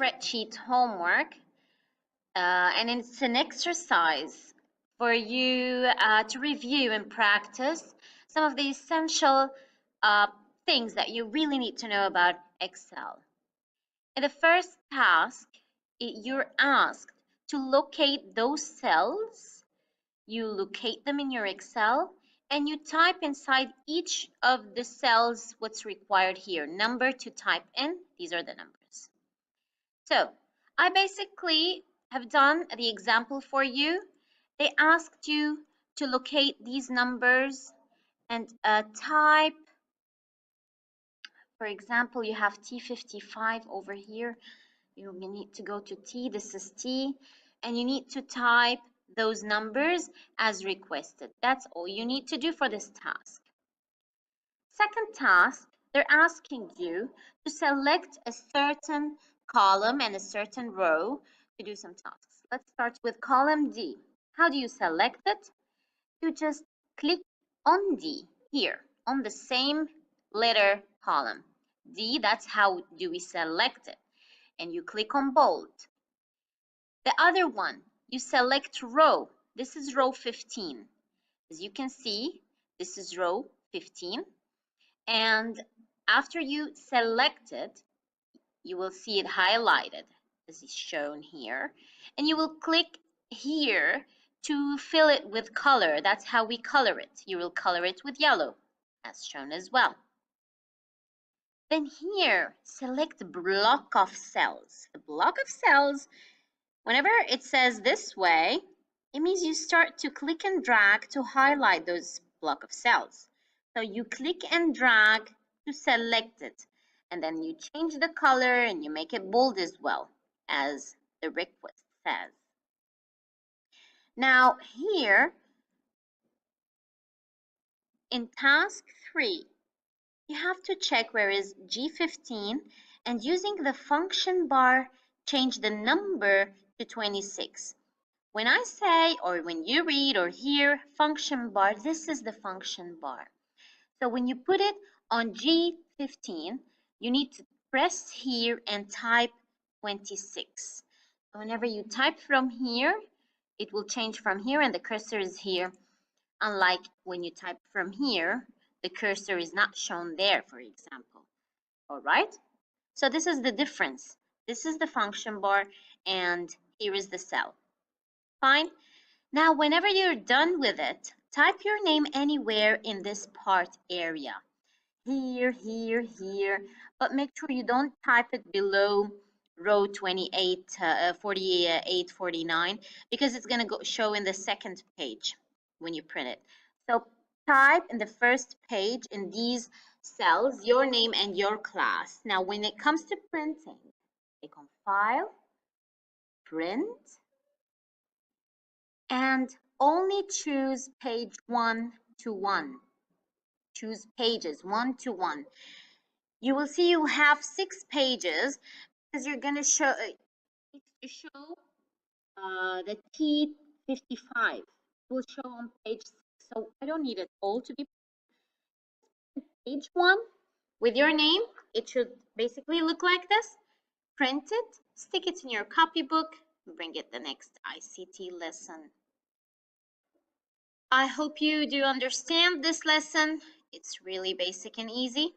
spreadsheet homework, and it's an exercise for you to review and practice some of the essential things that you really need to know about Excel. In the first task, you're asked to locate those cells. You locate them in your Excel and you type inside each of the cells what's required here. Number to type in, these are the numbers. So I basically have done the example for you. They asked you to locate these numbers and type. For example, you have T55 over here. You need to go to T, this is T, and you need to type those numbers as requested. That's all you need to do for this task. Second task, they're asking you to select a certain column and a certain row to do some tasks. Let's start with column D. How do you select it? You just click on D here on the same letter column. D, that's how do we select it. And you click on bold. The other one, you select row. This is row 15. As you can see, this is row 15. And after you select it, you will see it highlighted as is shown here. And you will click here to fill it with color. That's how we color it. You will color it with yellow, as shown as well. Then here, select block of cells. The block of cells, whenever it says this way, it means you start to click and drag to highlight those block of cells. So you click and drag to select it, and then you change the color and you make it bold as well, as the request says. Now here, in task 3, you have to check where is G15 and using the function bar, change the number to 26. When I say, or when you read or hear function bar, this is the function bar. So when you put it on G15, you need to press here and type 26. Whenever you type from here, it will change from here and the cursor is here. Unlike when you type from here, the cursor is not shown there, for example. All right? So this is the difference. This is the function bar and here is the cell. Fine. Now, whenever you're done with it, type your name anywhere in this part area. Here, here, here. But make sure you don't type it below row 28, 48, 49, because it's going to show in the second page when you print it. So type in the first page in these cells your name and your class. Now, when it comes to printing, click on File, Print, and only choose page 1 to 1. Choose pages 1 to 1. You will see you have 6 pages because you're going to show the T55. It will show on page 6. So I don't need it all to be page 1 with your name. It should basically look like this. Print it, stick it in your copybook, bring it the next ICT lesson. I hope you do understand this lesson. It's really basic and easy.